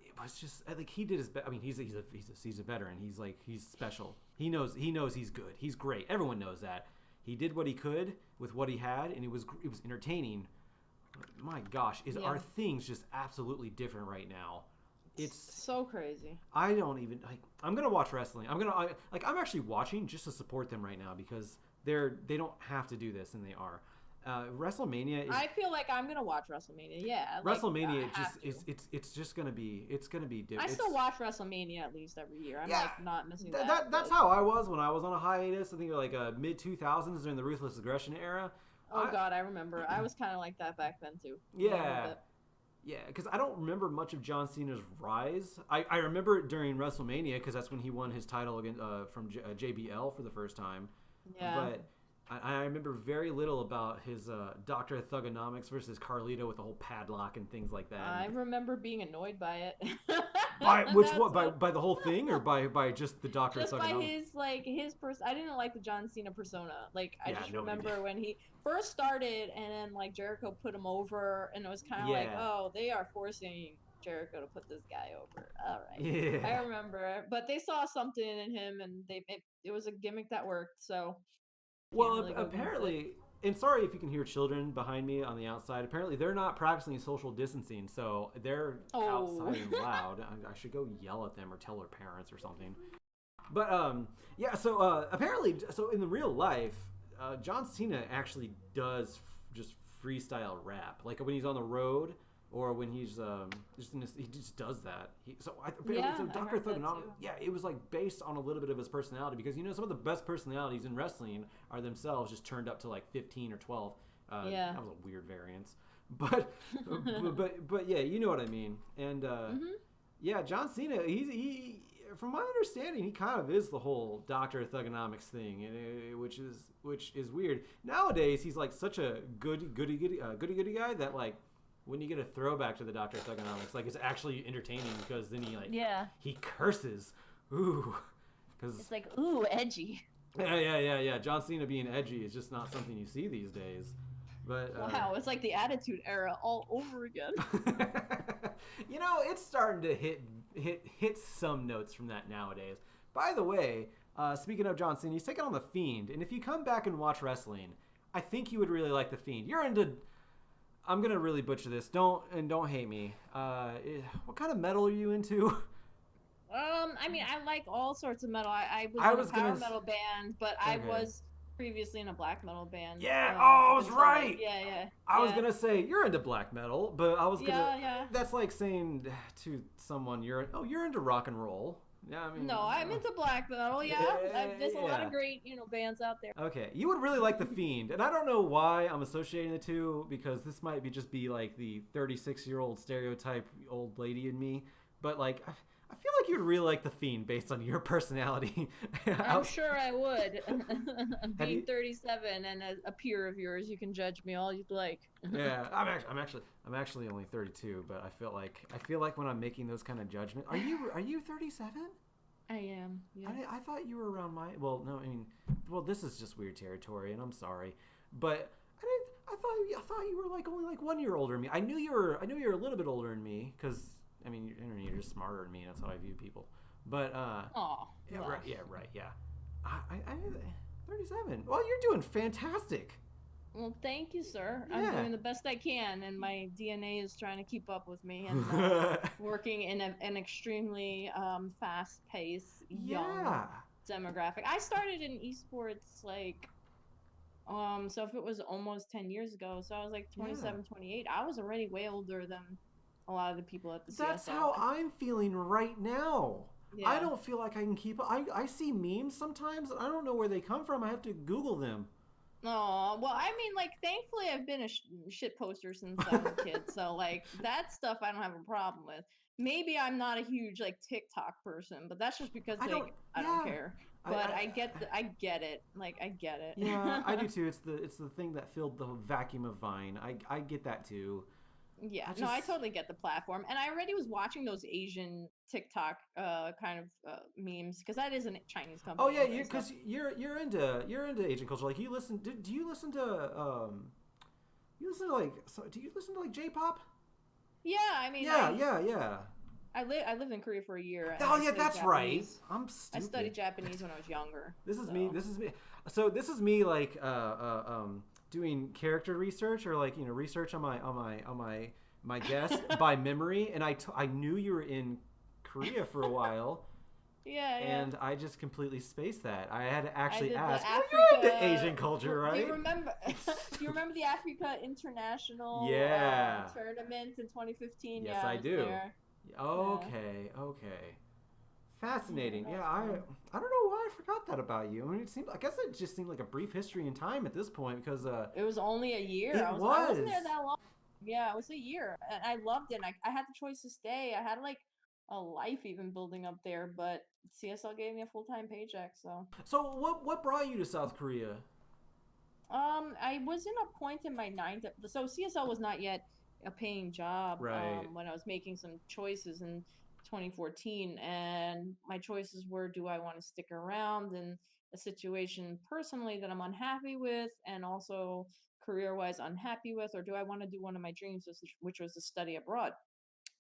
it was just like he did his best. I mean, he's a veteran. He's special. He knows he's good. He's great. Everyone knows that. He did what he could with what he had, and it was entertaining. My gosh, are things just absolutely different right now? It's So crazy. I don't even like. I'm gonna watch wrestling. I'm actually watching just to support them right now because they don't have to do this and they are. WrestleMania is I feel like I'm gonna watch WrestleMania. Yeah, like, WrestleMania I have to. it's just gonna be I still watch WrestleMania at least every year. I'm Yeah. like not missing that. That's how I was when I was on a hiatus. I think like mid 2000s during the Ruthless Aggression era. Oh God, I remember. I was kind of like that back then too. Yeah. Yeah, because I don't remember much of John Cena's rise. I remember it during WrestleMania because that's when he won his title against from JBL for the first time. Yeah. But I remember very little about his Doctor Thugonomics versus Carlito with the whole padlock and things like that. I remember being annoyed by it. By which one? By the whole thing or by just the Doctor just by Thugonomics? his person. I didn't like the John Cena persona. Like I Yeah, just nobody remember did. when he first started, and then like Jericho put him over, and it was kind of like, Yeah. oh, they are forcing Jericho to put this guy over. All right, I Yeah. remember, but they saw something in him, and it was a gimmick that worked. So can't Well, really go against it. apparently, and sorry if you can hear children behind me on the outside. Apparently, they're not practicing social distancing, so they're Oh. outside and loud. I should go yell at them or tell their parents or something. But yeah. So apparently, so in the real life, John Cena actually does just freestyle rap. Like when he's on the road, or when he's he just does that. Yeah, So I Doctor heard that Thugonomics, too. yeah, it was like based on a little bit of his personality because some of the best personalities in wrestling are themselves just turned up to like 15 or 12. Yeah. That was a weird variance, but but yeah, you know what I mean. And Mhm. yeah, John Cena, he from my understanding, he kind of is the whole Doctor Thugonomics thing, which is weird. Nowadays, he's like such a goody guy that like when you get a throwback to the Doctor Thugonomics, like it's actually entertaining because then Yeah. he curses, ooh, because It's like, ooh, edgy. yeah. John Cena being edgy is just not something you see these days. But Wow, it's like the Attitude Era all over again. it's starting to hit some notes from that nowadays. By the way, speaking of John Cena, he's taking on the Fiend, and if you come back and watch wrestling, I think you would really like the Fiend. You're into. I'm gonna really butcher this. Don't hate me. What kind of metal are you into? I mean, I like all sorts of metal. I was I in a was power gonna. metal band, but I Okay. was previously in a black metal band. Yeah. Oh, I Up was until like, right. yeah, I was yeah, gonna say you're into black metal, but I was gonna. yeah. That's like saying to someone you're into rock and roll. Yeah, I mean. No, I'm into black metal. Yeah, there's a lot Yeah. of great, bands out there. Okay, you would really like the Fiend, and I don't know why I'm associating the two because this might be like the 36-year-old stereotype old lady in me, but like I feel like you'd really like the Fiend based on your personality. I'm sure I would. Have Being you? 37 and a peer of yours, you can judge me all you'd like. Yeah, I'm actually only 32, but I feel like when I'm making those kind of judgments, are you 37? I am. Yeah. I thought you were around my. Well, no, I mean, this is just weird territory, and I'm sorry, but I thought you were like only like 1 year older than me. I knew you were a little bit older than me because I mean you're just smarter than me. That's how I view people. But Oh. yeah, Well. right, yeah. I 37. Well, you're doing fantastic. Well, thank you, sir. Yeah. I'm doing the best I can, and my DNA is trying to keep up with me and working in an extremely fast-paced, young demographic. I started in esports so if it was almost 10 years ago, so I was like 27, 28. I was already way older than a lot of the people at the That's CSL. how I'm feeling right now. Yeah. I don't feel like I can keep up. I see memes sometimes, and I don't know where they come from. I have to Google them. Oh, well, I mean, like, thankfully, I've been a shit poster since I was a kid. So, like, that stuff I don't have a problem with. Maybe I'm not a huge, like, TikTok person, but that's just because, I don't care. But I get it. Like, I get it. Yeah, I do too. It's the thing that filled the vacuum of Vine. I get that too. Yeah, I totally get the platform, and I already was watching those Asian TikTok kind of memes because that is a Chinese company. Oh yeah, because you're into Asian culture. Like do you listen to do you listen to like J-pop? Yeah, I mean. Yeah. I lived in Korea for a year. Oh yeah, that's Japanese. Right. I'm stupid. I studied Japanese when I was younger. This is me. So this is me like doing character research or like research on my guest by memory, and I knew you were in Korea for a while. Yeah. And I just completely spaced that. I had to actually ask. You're into Asian culture, right? Do you remember? Do you remember the Africa International tournament in 2015? Yes, I do. There. Okay. Fascinating. Yeah, I don't know why I forgot that about you. I mean, I guess it just seemed like a brief history in time at this point because it was only a year. I wasn't there that long. Yeah, it was a year, and I loved it. And I had the choice to stay. I had like a life even building up there, but CSL gave me a full-time paycheck. So what brought you to South Korea? I was in a point in my ninth. So CSL was not yet a paying job when I was making some choices in 2014, and my choices were: do I want to stick around in a situation personally that I'm unhappy with, and also career-wise unhappy with, or do I want to do one of my dreams, which was to study abroad?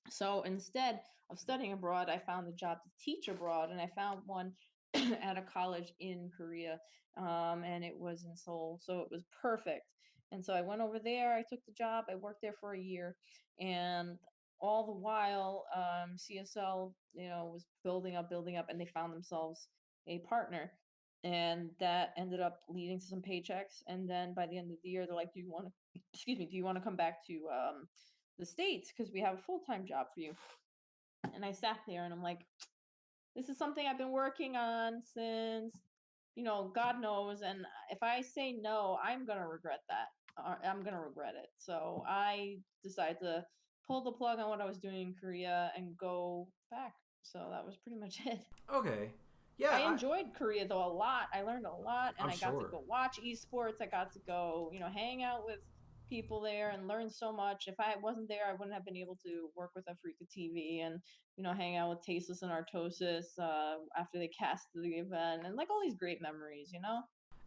So instead of studying abroad, I found a job to teach abroad, and I found one at a college in Korea, and it was in Seoul, so it was perfect. And so I went over there. I took the job. I worked there for a year, and all the while, CSL, was building up, and they found themselves a partner, and that ended up leading to some paychecks. And then by the end of the year, they're like, "Do you want to? Excuse me. Do you want to come back to the States because we have a full-time job for you. And I sat there and I'm like, this is something I've been working on since, God knows. And if I say no, I'm going to regret that. I'm going to regret it. So I decided to pull the plug on what I was doing in Korea and go back. So that was pretty much it. Okay. Yeah, I enjoyed Korea though a lot. I learned a lot, and I'm I got to sure. go watch esports. I got to go, hang out with people there and learn so much. If I wasn't there, I wouldn't have been able to work with Africa TV and hang out with Tasteless and Artosis after they casted the event, and like all these great memories.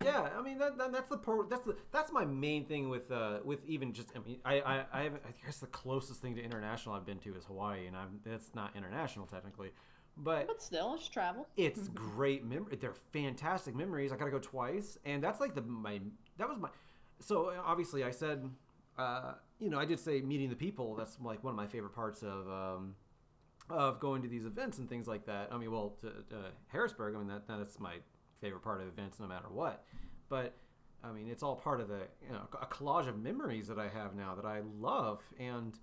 Yeah, I mean that's the part. That's my main thing with even just. I mean, I guess the closest thing to international I've been to is Hawaii, and that's not international technically, but still, it's travel. it's great memory. They're fantastic memories. I got to go twice, and that's like that was my. So obviously, I said, I did say meeting the people. That's like one of my favorite parts of going to these events and things like that. I mean, well, to Harrisburg. I mean that's my favorite part of events, no matter what. But I mean, it's all part of a collage of memories that I have now that I love, and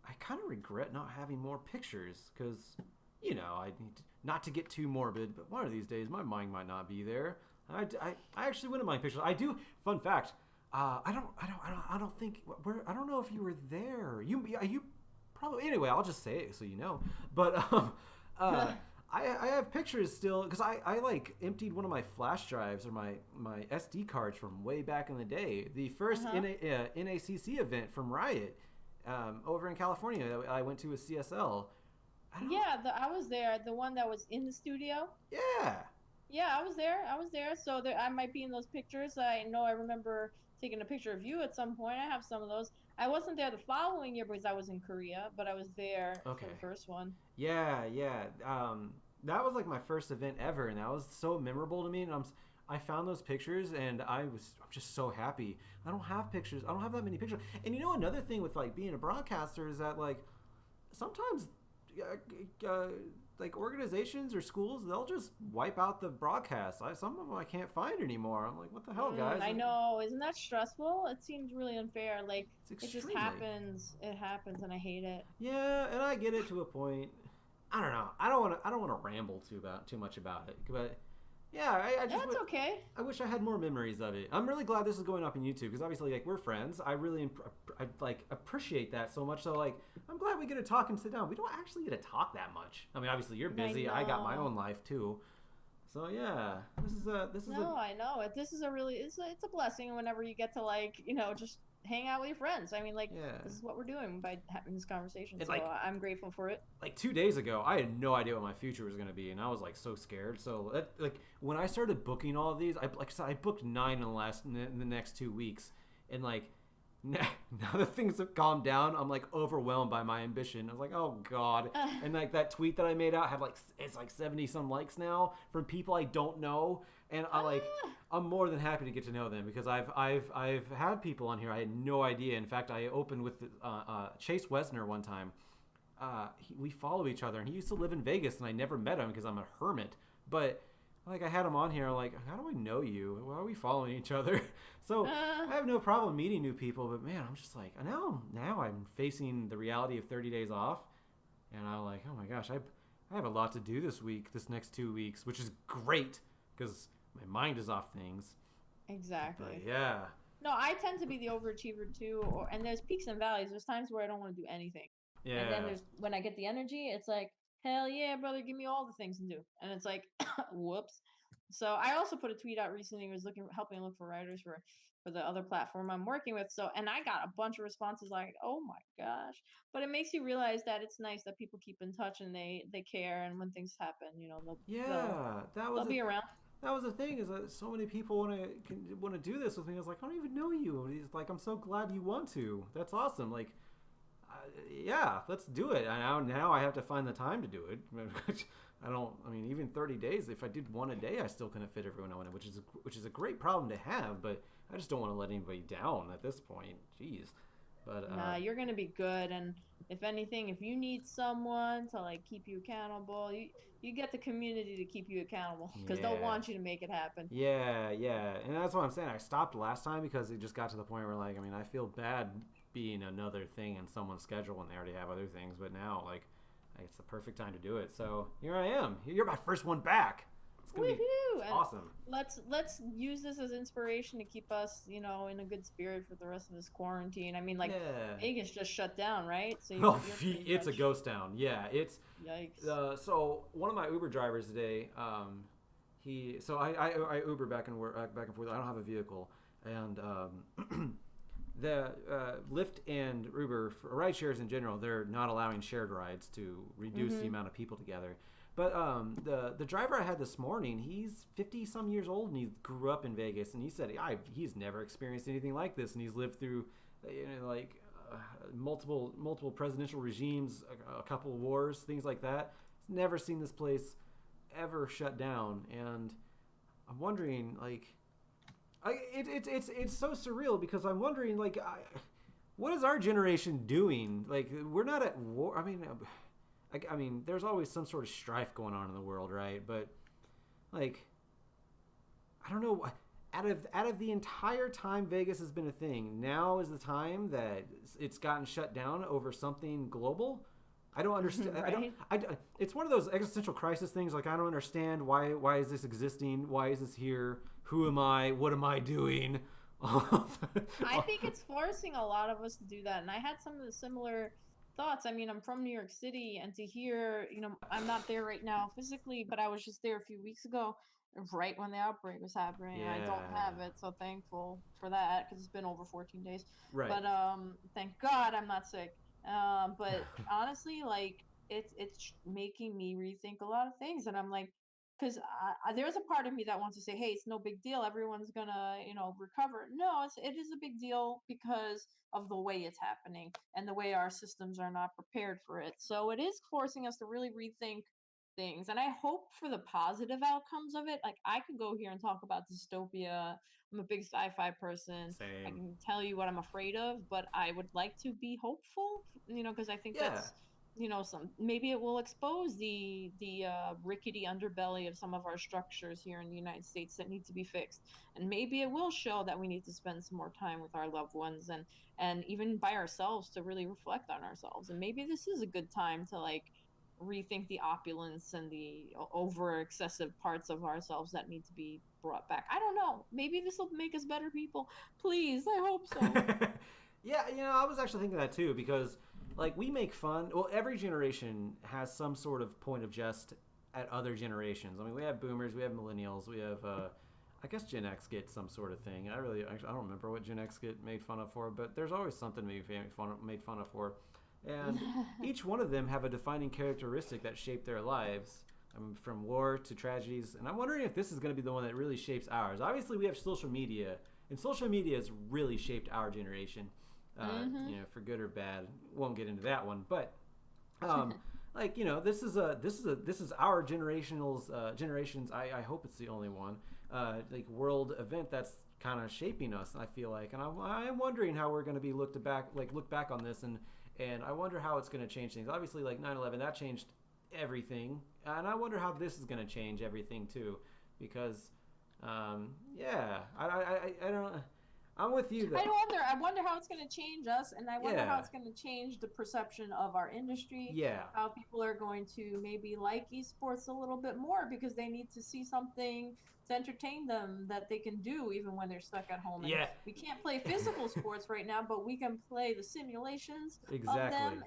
I kind of regret not having more pictures because I need not to get too morbid, but one of these days my mind might not be there. I actually wouldn't mind pictures. I do. Fun fact. I don't think. I don't know if you were there. You probably. Anyway, I'll just say it so you know. But I have pictures still because I like emptied one of my flash drives or my SD cards from way back in the day. The first NACC event from Riot over in California I went to with CSL. I was there. The one that was in the studio. Yeah. Yeah, I was there. So I might be in those pictures. I know I remember taking a picture of you at some point. I have some of those. I wasn't there the following year because I was in Korea, but I was there for the first one. Yeah. That was like my first event ever, and that was so memorable to me. And I found those pictures, and I'm just so happy. I don't have pictures. I don't have that many pictures. And another thing with like being a broadcaster is that like sometimes like organizations or schools, they'll just wipe out the broadcast. Some of them I can't find anymore. I'm like, what the hell, guys? I know. Isn't that stressful? It seems really unfair. Like it just happens. It happens, and I hate it. Yeah, and I get it to a point. I don't know. I don't want to ramble too much about it, but yeah, I just. That's okay. I wish I had more memories of it. I'm really glad this is going up on YouTube because obviously, like, we're friends. I really, I like appreciate that so much. So, like, I'm glad we get to talk and sit down. We don't actually get to talk that much. I mean, obviously, you're busy. I got my own life too. So yeah, this is. No, I know it. This is it's a blessing whenever you get to like just hang out with your friends. I mean, like, this is what we're doing by having this conversation. And so I'm grateful for it. Like 2 days ago, I had no idea what my future was going to be, and I was like so scared. So when I started booking all of these, I booked 9 in the next 2 weeks, and like now that things have calmed down, I'm like overwhelmed by my ambition. I was like, oh god, and like that tweet that I made out had it's like 70 some likes now from people I don't know. And I'm more than happy to get to know them because I've had people on here I had no idea. In fact, I opened with Chase Wesner one time. We follow each other, and he used to live in Vegas, and I never met him because I'm a hermit. But like I had him on here, like, how do I know you? Why are we following each other? So I have no problem meeting new people, but man, I'm just like now I'm facing the reality of 30 days off, and I'm like, oh my gosh, I have a lot to do this next 2 weeks, which is great because my mind is off things. Exactly. But yeah. No, I tend to be the overachiever too, and there's peaks and valleys. There's times where I don't want to do anything. Yeah. And then when I get the energy, it's like, hell yeah, brother, give me all the things to do. And it's like, whoops. So I also put a tweet out recently. Was helping look for writers for the other platform I'm working with. So, and I got a bunch of responses like, oh my gosh. But it makes you realize that it's nice that people keep in touch and they care. And when things happen, they'll be around. That was the thing, is that so many people want to do this with me. I was like, I don't even know you. He's like, I'm so glad you want to. That's awesome. Like, yeah, let's do it. Now I have to find the time to do it. Even 30 days, if I did one a day, I still couldn't fit everyone in it, which is a great problem to have, but I just don't want to let anybody down at this point. Jeez. But nah, you're going to be good. And if anything, if you need someone to like keep you accountable, you get the community to keep you accountable because they'll want you to make it happen. Yeah. And that's what I'm saying. I stopped last time because it just got to the point where like, I feel bad being another thing in someone's schedule when they already have other things. But now, like, it's the perfect time to do it. So here I am. You're my first one back. It's gonna be awesome. Let's use this as inspiration to keep us, in a good spirit for the rest of this quarantine. I mean, like, Vegas just shut down, right? So it's a ghost town. Yeah, it's yikes. So one of my Uber drivers today, I Uber back and forth. I don't have a vehicle, and the Lyft and Uber for ride shares in general, they're not allowing shared rides to reduce the amount of people together. But the driver I had this morning, he's 50 some years old and he grew up in Vegas, and he said he's never experienced anything like this, and he's lived through multiple presidential regimes, a couple of wars, things like that. He's never seen this place ever shut down, and I'm wondering, like, it's so surreal because I'm wondering, like, what is our generation doing? Like, we're not at war. I mean, there's always some sort of strife going on in the world, right? But, like, I don't know. Out of the entire time Vegas has been a thing, now is the time that it's gotten shut down over something global. I don't understand. Right? It's one of those existential crisis things. Like, I don't understand why is this existing? Why is this here? Who am I? What am I doing? I think it's forcing a lot of us to do that. And I had some of the similar thoughts. I mean, I'm from New York City, and to hear, I'm not there right now physically, but I was just there a few weeks ago, right when the outbreak was happening. Yeah. I don't have it, so thankful for that, because it's been over 14 days. Right. But thank God I'm not sick. But honestly, like, it's making me rethink a lot of things, and I'm like, because there's a part of me that wants to say, hey, it's no big deal, everyone's gonna recover. No, it is a big deal because of the way it's happening and the way our systems are not prepared for it. So it is forcing us to really rethink things, and I hope for the positive outcomes of it. Like, I could go here and talk about dystopia. I'm a big sci-fi person. Same. I can tell you what I'm afraid of, but I would like to be hopeful, because I think that's maybe it will expose the rickety underbelly of some of our structures here in the United States that need to be fixed, and maybe it will show that we need to spend some more time with our loved ones, and even by ourselves, to really reflect on ourselves. And maybe this is a good time to, like, rethink the opulence and the over excessive parts of ourselves that need to be brought back. I don't know. Maybe this will make us better people. Please, I hope so. Yeah, I was actually thinking that too, because, like, we make fun. Well, every generation has some sort of point of jest at other generations. I mean, we have boomers, we have millennials, we have, I guess Gen X get some sort of thing. I don't remember what Gen X get made fun of for, but there's always something made fun of for. And each one of them have a defining characteristic that shaped their lives, from war to tragedies. And I'm wondering if this is going to be the one that really shapes ours. Obviously, we have social media, and social media has really shaped our generation, for good or bad. Won't get into that one, but like, this is our generations. I hope it's the only one, like, world event that's kind of shaping us. I feel like, and I'm wondering how we're going to be look back on this, and I wonder how it's going to change things. Obviously, like 9/11, that changed everything, and I wonder how this is going to change everything too, because I don't. I'm with you though. I wonder how it's going to change us, and I wonder how it's going to change the perception of our industry. Yeah. How people are going to maybe like esports a little bit more, because they need to see something to entertain them that they can do even when they're stuck at home. And we can't play physical sports right now, but we can play the simulations of them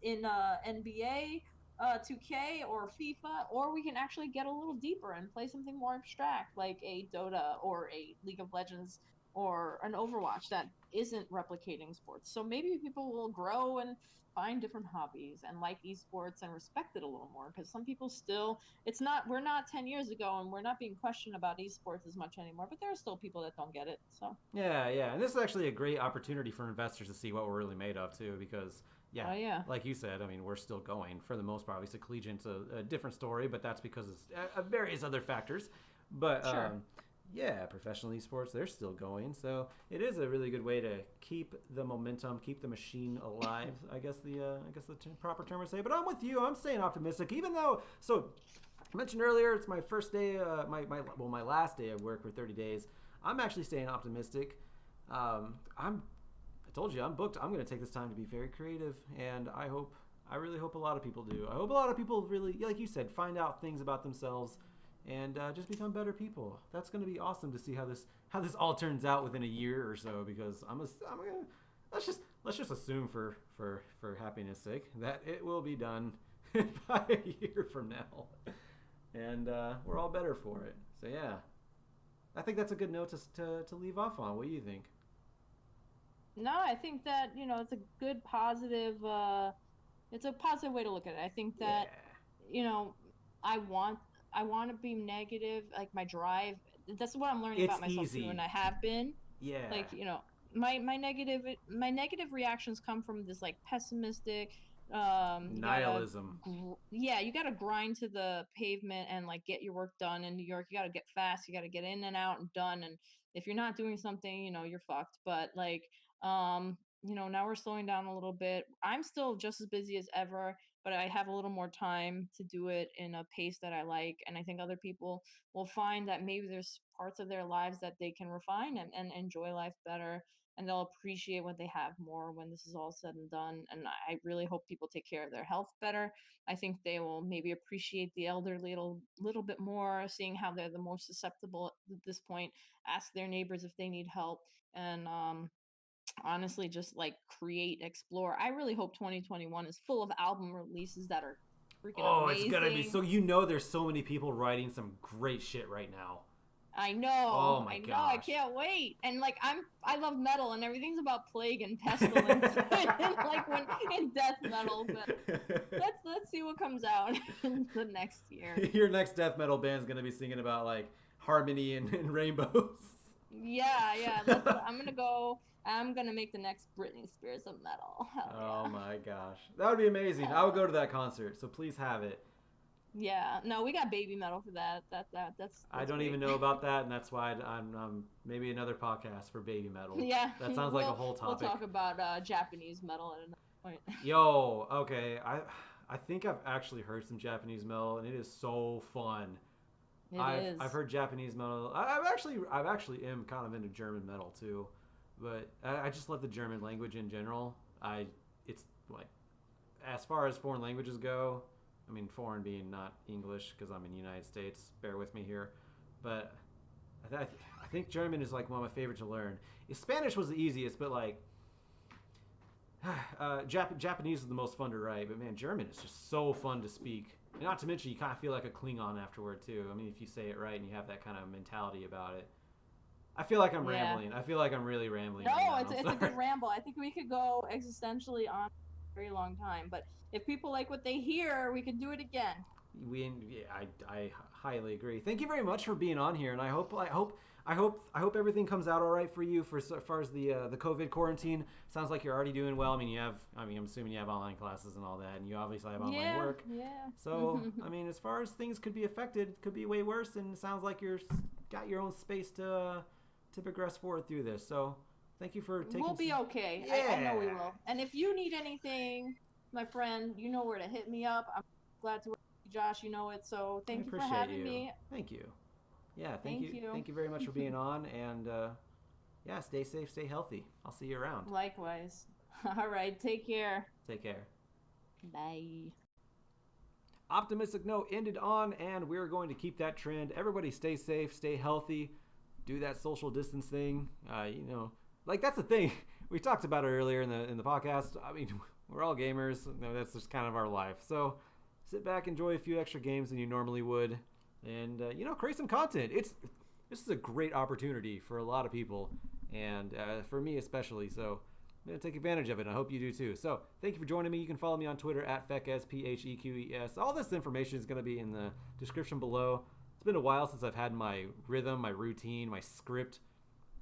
in NBA, 2K, or FIFA, or we can actually get a little deeper and play something more abstract, like a Dota or a League of Legends or an Overwatch that isn't replicating sports. So maybe people will grow and find different hobbies and like esports and respect it a little more, because some people still, we're not 10 years ago, and we're not being questioned about esports as much anymore, but there are still people that don't get it. So yeah, and this is actually a great opportunity for investors to see what we're really made of too, because like you said, I mean, we're still going for the most part. Obviously, Collegiate's a different story, but that's because of various other factors. But sure. Professional esports, they're still going. So it is a really good way to keep the momentum, keep the machine alive, I guess the proper term would say. But I'm with you. I'm staying optimistic, even though, so I mentioned earlier, it's my first day, my last day of work for 30 days. I'm actually staying optimistic. I'm told you I'm booked. I'm going to take this time to be very creative, and I really hope a lot of people do. I hope a lot of people really, like you said, find out things about themselves and just become better people. That's going to be awesome to see how this all turns out within a year or so. Because I'm gonna let's just assume for happiness' sake that it will be done by a year from now, and we're all better for it. So yeah, I think that's a good note to leave off on. What do you think? No, I think that, it's a good positive it's a positive way to look at it. I think that, you know, I want I want to be negative, like my drive. That's what I'm learning It's about myself too, easy. and I have been. Yeah. Like, my negative reactions come from this like pessimistic Nihilism. you gotta grind to the pavement and like get your work done in New York. You gotta get fast, you gotta get in and out and done, and if you're not doing something, you're fucked. But like, now we're slowing down a little bit. I'm still just as busy as ever, but I have a little more time to do it in a pace that I like, and I think other people will find that maybe there's parts of their lives that they can refine and enjoy life better, and they'll appreciate what they have more when this is all said and done. And I really hope people take care of their health better. I think they will maybe appreciate the elderly a little bit more, seeing how they're the most susceptible at this point. Ask their neighbors if they need help, and honestly, just like create, explore. I really hope 2021 is full of album releases that are freaking Oh, it's gonna be amazing. so. There's so many people writing some great shit right now. I Oh know, my I know, I gosh. can't wait. And like I love metal, and everything's about plague and pestilence, and like when in death metal. But let's see what comes out in the next year. Your next death metal band's gonna be singing about like harmony and rainbows. Yeah. I'm gonna go. I'm gonna make the next Britney Spears of metal. Hell Oh yeah. my gosh, that would be amazing. I would go to that concert, so please have it. Yeah. No, we got baby metal for that. That's I don't great. even know about that, and that's why I'm maybe another podcast for baby metal. Yeah, That sounds like a whole topic. We'll talk about Japanese metal at another point. Yo, okay, I think I've actually heard some Japanese metal, and it is so fun. I've heard Japanese metal. I've actually am kind of into German metal too, but I just love the German language in general. It's like, as far as foreign languages go, I mean, foreign being not English because I'm in the United States. Bear with me here, but I think German is like one of my favorite to learn. Spanish was the easiest, but like Japanese is the most fun to write. But man, German is just so fun to speak. And not to mention, you kind of feel like a Klingon afterward too. I mean, if you say it right and you have that kind of mentality about it. I feel like I'm rambling. I feel like I'm really rambling. No, right now. it's a good ramble. I think we could go existentially on a very long time. But if people like what they hear, we could do it again. I highly agree. Thank you very much for being on here, and I hope everything comes out all right for you for so far as the COVID quarantine. Sounds like you're already doing well. I mean, I'm assuming you have online classes and all that, and you obviously have online work. Yeah. So, I mean, as far as things could be affected, could be way worse, and it sounds like you're got your own space to progress forward through this. So, thank you for taking. We'll be okay. Yeah. I know we will. And if you need anything, my friend, you know where to hit me up. I'm glad to work with you, Josh. You know it. So thank you for having me. Thank you. Yeah, thank you. Thank you very much for being on. And yeah, stay safe, stay healthy. I'll see you around. Likewise. All right. Take care. Take care. Bye. Optimistic note ended on, and we're going to keep that trend. Everybody stay safe, stay healthy, do that social distance thing. Like that's the thing. We talked about it earlier in the podcast. I mean, we're all gamers. That's just kind of our life. So sit back, enjoy a few extra games than you normally would, and create some content. This is a great opportunity for a lot of people, and for me especially. So I'm going to take advantage of it, and I hope you do too. So thank you for joining me. You can follow me on Twitter at Feques, P-H-E-Q-E-S. All this information is going to be in the description below. It's been a while since I've had my rhythm, my routine, my script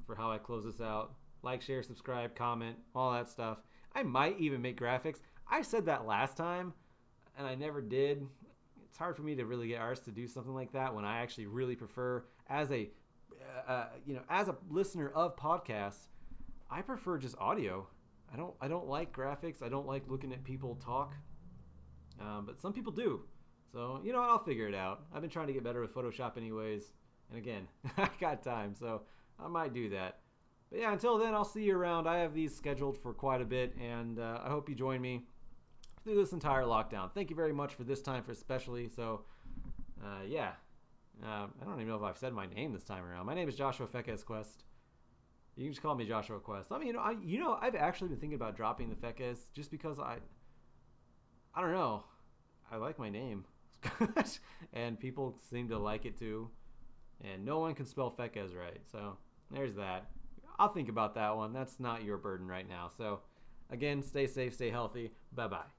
for how I close this out. Like, share, subscribe, comment, all that stuff. I might even make graphics. I said that last time, and I never did. It's hard for me to really get ours to do something like that when I actually really prefer, as a listener of podcasts, I prefer just audio. I don't like graphics. I don't like looking at people talk, but some people do. So I'll figure it out. I've been trying to get better with Photoshop anyways, and again, I got time, so I might do that. But yeah, until then, I'll see you around. I have these scheduled for quite a bit, and I hope you join me through this entire lockdown. Thank you very much for this time, for especially. So, yeah. I don't even know if I've said my name this time around. My name is Joshua Fekes Quest. You can just call me Joshua Quest. I mean, I've actually been thinking about dropping the Fekes just because I don't know. I like my name. And people seem to like it too. And no one can spell Fekes right. So, there's that. I'll think about that one. That's not your burden right now. So, again, stay safe, stay healthy. Bye-bye.